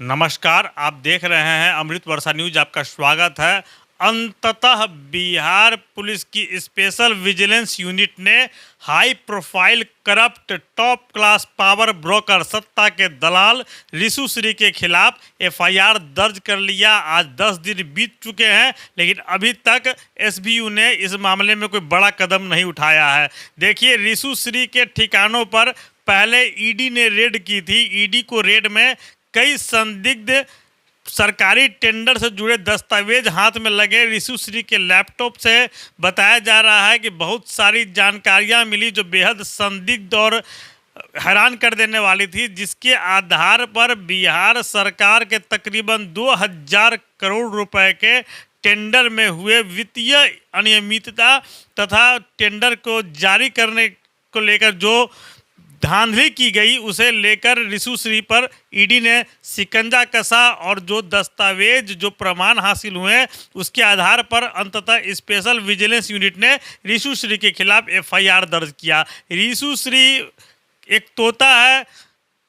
नमस्कार, आप देख रहे हैं अमृत वर्षा न्यूज। आपका स्वागत है। अंततः बिहार पुलिस की स्पेशल विजिलेंस यूनिट ने high profile corrupt top class power broker सत्ता के दलाल रिशु श्री के खिलाफ एफआईआर दर्ज कर लिया। आज 10 दिन बीत चुके हैं, लेकिन अभी तक एसबीयू ने इस मामले में कोई बड़ा कदम नहीं उठाया है। देखिए, रिशु श्री के ठिकानों पर पहले ईडी ने रेड की थी। ईडी को रेड में कई संदिग्ध सरकारी टेंडर से जुड़े दस्तावेज हाथ में लगे। रिशु श्री के लैपटॉप से बताया जा रहा है कि बहुत सारी जानकारियां मिली जो बेहद संदिग्ध और हैरान कर देने वाली थी, जिसके आधार पर बिहार सरकार के तकरीबन 2000 करोड़ रुपए के टेंडर में हुए वित्तीय अनियमितता तथा टेंडर को जारी करने को लेकर जो धांधली की गई, उसे लेकर रिशु श्री पर ईडी ने शिकंजा कसा और जो दस्तावेज जो प्रमाण हासिल हुए उसके आधार पर अंततः स्पेशल विजिलेंस यूनिट ने रिशु श्री के खिलाफ एफआईआर दर्ज किया। रिशु श्री एक तोता है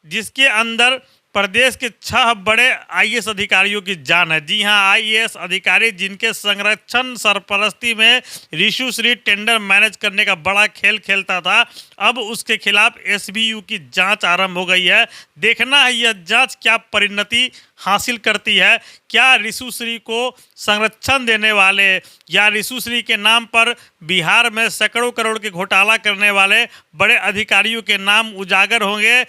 जिसके अंदर प्रदेश के 6 बड़े आईएएस अधिकारियों की जान है। जी हां, आईएएस अधिकारी जिनके संरक्षण सरपरस्ती में रिशु श्री टेंडर मैनेज करने का बड़ा खेल खेलता था, अब उसके खिलाफ एसबीयू की जांच आरंभ हो गई है। देखना है यह जांच क्या परिणति हासिल करती है। क्या रिशु श्री को संरक्षण देने वाले या रिशु श्री के नाम पर बिहार में सैकड़ों करोड़ के घोटाला करने वाले बड़े अधिकारियों के नाम उजागर होंगे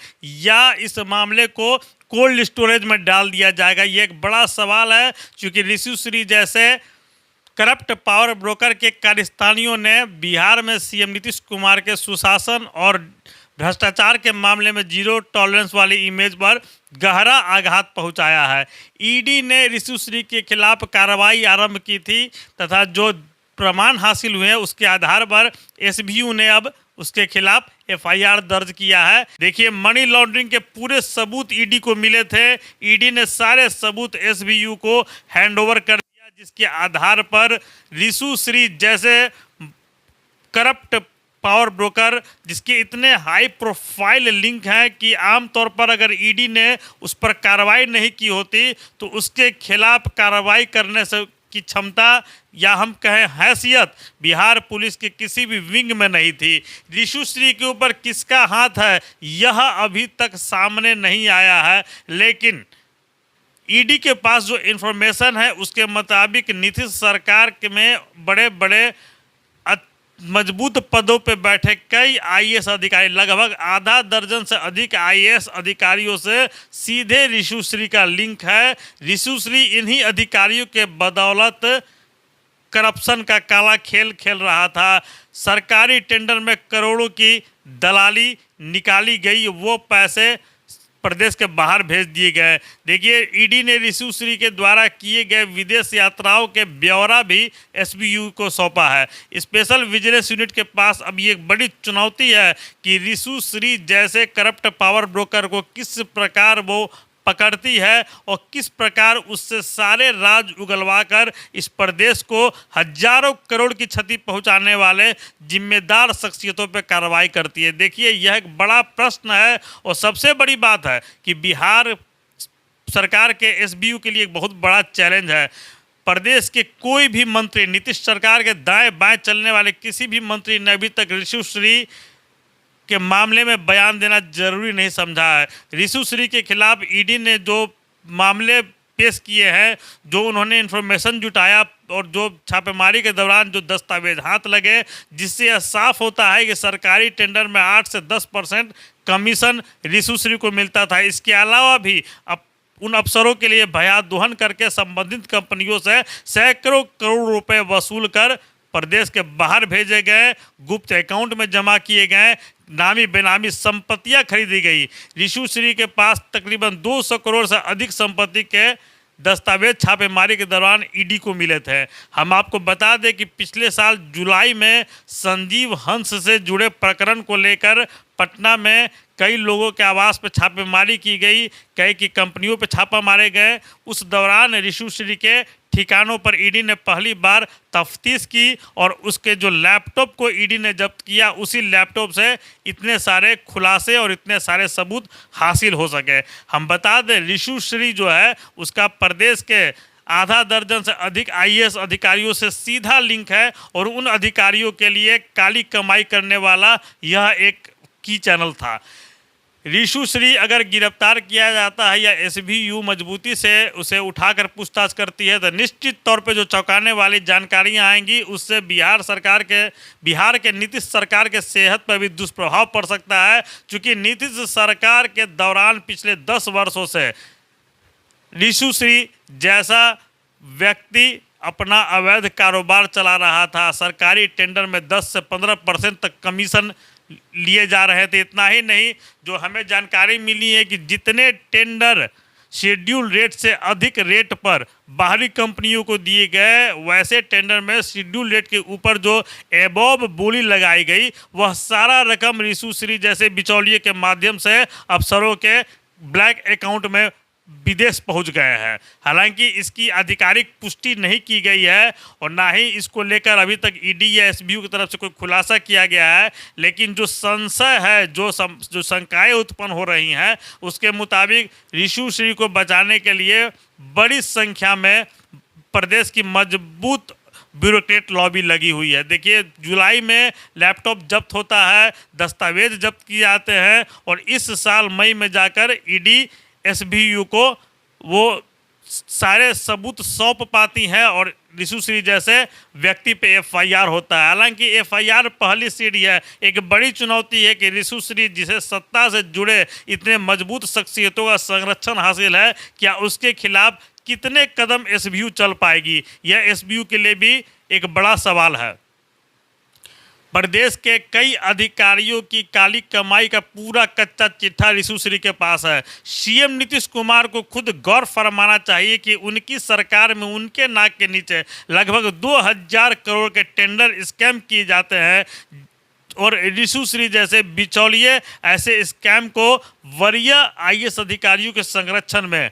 या इस मामले को कोल्ड स्टोरेज में डाल दिया जाएगा? ये एक बड़ा सवाल है, क्योंकि रिशु श्री जैसे करप्ट पावर ब्रोकर के कारस्तानियों ने बिहार में सीएम नीतीश कुमार के सुशासन और भ्रष्टाचार के मामले में जीरो टॉलरेंस वाली इमेज पर गहरा आघात पहुंचाया है। ईडी ने रिशु श्री के खिलाफ कार्रवाई आरंभ की थी तथा जो प्रमाण हासिल हुए उसके आधार पर एसबीयू ने अब उसके खिलाफ एफआईआर दर्ज किया है। देखिए, मनी लॉन्ड्रिंग के पूरे सबूत ईडी को मिले थे। ईडी ने सारे सबूत एसबीयू को हैंडओवर कर दिया, जिसके आधार पर रिशु श्री जैसे करप्ट पावर ब्रोकर जिसके इतने हाई प्रोफाइल लिंक हैं कि आमतौर पर अगर ईडी ने उस पर कार्रवाई नहीं की होती तो उसके खिलाफ कार्रवाई करने से की क्षमता या हम कहें हैसियत बिहार पुलिस के किसी भी विंग में नहीं थी। रिशु श्री के ऊपर किसका हाथ है यह अभी तक सामने नहीं आया है, लेकिन ईडी के पास जो इन्फॉर्मेशन है उसके मुताबिक नीतीश सरकार के में बड़े बड़े मजबूत पदों पे बैठे कई आईएएस अधिकारी, लगभग आधा दर्जन से अधिक आईएएस अधिकारियों से सीधे रिशु श्री का लिंक है। रिशु श्री इन्हीं अधिकारियों के बदौलत करप्शन का काला खेल खेल रहा था। सरकारी टेंडर में करोड़ों की दलाली निकाली गई, वो पैसे प्रदेश के बाहर भेज दिए गए। देखिए, ईडी ने रिशु श्री के द्वारा किए गए विदेश यात्राओं के ब्यौरा भी एसबीयू को सौंपा है। स्पेशल विजिलेंस यूनिट के पास अब ये एक बड़ी चुनौती है कि रिशु श्री जैसे करप्ट पावर ब्रोकर को किस प्रकार वो पकड़ती है और किस प्रकार उससे सारे राज उगलवा कर इस प्रदेश को हजारों करोड़ की क्षति पहुंचाने वाले जिम्मेदार शख्सियतों पर कार्रवाई करती है। देखिए, यह एक बड़ा प्रश्न है और सबसे बड़ी बात है कि बिहार सरकार के एसबीयू के लिए एक बहुत बड़ा चैलेंज है। प्रदेश के कोई भी मंत्री, नीतीश सरकार के दाएं बाएं चलने वाले किसी भी मंत्री ने अभी तक रिशु श्री के मामले में बयान देना जरूरी नहीं समझा है। रिशु श्री के खिलाफ ईडी ने जो मामले पेश किए हैं, जो उन्होंने इन्फॉर्मेशन जुटाया और जो छापेमारी के दौरान जो दस्तावेज हाथ लगे, जिससे यह साफ होता है कि सरकारी टेंडर में 8 से 10% कमीशन रिशु श्री को मिलता था। इसके अलावा भी अब उन अफसरों के लिए भयादोहन करके संबंधित कंपनियों से सैकड़ों करोड़ रुपए वसूल कर प्रदेश के बाहर भेजे गए, गुप्त अकाउंट में जमा किए गए, नामी बेनामी संपत्तियां खरीदी गई। रिशु श्री के पास तकरीबन 200 करोड़ से अधिक संपत्ति के दस्तावेज छापेमारी के दौरान ईडी को मिले थे। हम आपको बता दें कि पिछले साल जुलाई में संजीव हंस से जुड़े प्रकरण को लेकर पटना में कई लोगों के आवास पर छापेमारी की गई, कई की कंपनियों पर छापा मारे गए। उस दौरान रिशु श्री के ठिकानों पर ईडी ने पहली बार तफ्तीश की और उसके जो लैपटॉप को ईडी ने जब्त किया, उसी लैपटॉप से इतने सारे खुलासे और इतने सारे सबूत हासिल हो सके। हम बता दें, रिशु श्री जो है उसका प्रदेश के आधा दर्जन से अधिक आईएएस अधिकारियों से सीधा लिंक है और उन अधिकारियों के लिए काली कमाई करने वाला यह एक की चैनल था। रिशु श्री अगर गिरफ्तार किया जाता है या एसबीयू मजबूती से उसे उठाकर पूछताछ करती है तो निश्चित तौर पे जो चौंकाने वाली जानकारियां आएंगी, उससे बिहार के नीतीश सरकार के सेहत पर भी दुष्प्रभाव पड़ सकता है। क्योंकि नीतीश सरकार के दौरान पिछले 10 वर्षों से रिशु श्री जैसा व्यक्ति अपना अवैध कारोबार चला रहा था। सरकारी टेंडर में 10 से 15% तक कमीशन लिए जा रहे थे। इतना ही नहीं, जो हमें जानकारी मिली है कि जितने टेंडर शेड्यूल रेट से अधिक रेट पर बाहरी कंपनियों को दिए गए, वैसे टेंडर में शेड्यूल रेट के ऊपर जो एबोव बोली लगाई गई, वह सारा रकम रिशु श्री जैसे बिचौलिए के माध्यम से अफसरों के ब्लैक अकाउंट में विदेश पहुंच गए हैं। हालांकि इसकी आधिकारिक पुष्टि नहीं की गई है और ना ही इसको लेकर अभी तक ईडी या एसबीयू की तरफ से कोई खुलासा किया गया है। लेकिन जो संशय है, जो शंकाएं उत्पन्न हो रही हैं, उसके मुताबिक रिशु श्री को बचाने के लिए बड़ी संख्या में प्रदेश की मजबूत ब्यूरोक्रेट लॉबी लगी हुई है। देखिए, जुलाई में लैपटॉप जब्त होता है, दस्तावेज जब्त किए जाते हैं और इस साल मई में जाकर ईडी एसबीयू को वो सारे सबूत सौंप पाती हैं और रिशु श्री जैसे व्यक्ति पे एफआईआर होता है। हालांकि एफआईआर पहली सीढ़ी है। एक बड़ी चुनौती है कि रिशु श्री जिसे सत्ता से जुड़े इतने मजबूत शख्सियतों का संरक्षण हासिल है, क्या उसके खिलाफ कितने कदम एसबीयू चल पाएगी, यह एसबीयू के लिए भी एक बड़ा सवाल है। प्रदेश के कई अधिकारियों की काली कमाई का पूरा कच्चा चिट्ठा रिशु श्री के पास है। सीएम नीतीश कुमार को खुद गौर फरमाना चाहिए कि उनकी सरकार में उनके नाक के नीचे लगभग 2000 करोड़ के टेंडर स्कैम किए जाते हैं और रिशु श्री जैसे बिचौलिए ऐसे स्कैम को वरीय आईएएस अधिकारियों के संरक्षण में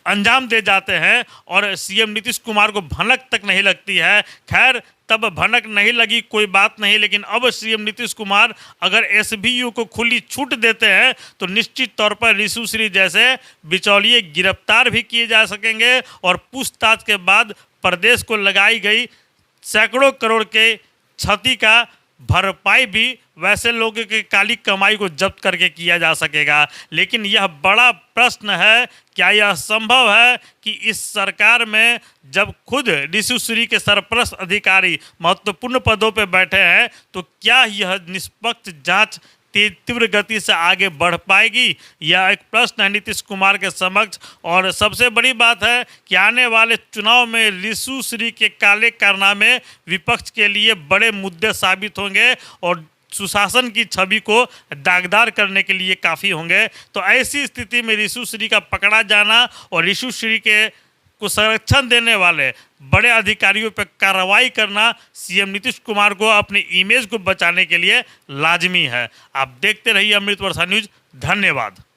अंजाम दे जाते हैं और सीएम नीतीश कुमार को भनक तक नहीं लगती है। खैर, तब भनक नहीं लगी, कोई बात नहीं, लेकिन अब सीएम नीतीश कुमार अगर एसबीयू को खुली छूट देते हैं तो निश्चित तौर पर रिशु श्री जैसे बिचौलिए गिरफ्तार भी किए जा सकेंगे और पूछताछ के बाद प्रदेश को लगाई गई सैकड़ों करोड़ के क्षति का भरपाई भी वैसे लोगों की काली कमाई को जब्त करके किया जा सकेगा। लेकिन यह बड़ा प्रश्न है, क्या यह संभव है कि इस सरकार में जब खुद रिशु श्री के सरपरस्त अधिकारी महत्वपूर्ण पदों पर बैठे हैं तो क्या यह निष्पक्ष जांच तीव्र गति से आगे बढ़ पाएगी? यह एक प्रश्न है नीतीश कुमार के समक्ष। और सबसे बड़ी बात है कि आने वाले चुनाव में रिशु श्री के काले कारनामे विपक्ष के लिए बड़े मुद्दे साबित होंगे और सुशासन की छवि को दागदार करने के लिए काफ़ी होंगे। तो ऐसी स्थिति में रिशु श्री का पकड़ा जाना और रिशु श्री के को संरक्षण देने वाले बड़े अधिकारियों पर कार्रवाई करना सीएम नीतीश कुमार को अपनी इमेज को बचाने के लिए लाजमी है। आप देखते रहिए अमृत वर्षा न्यूज़। धन्यवाद।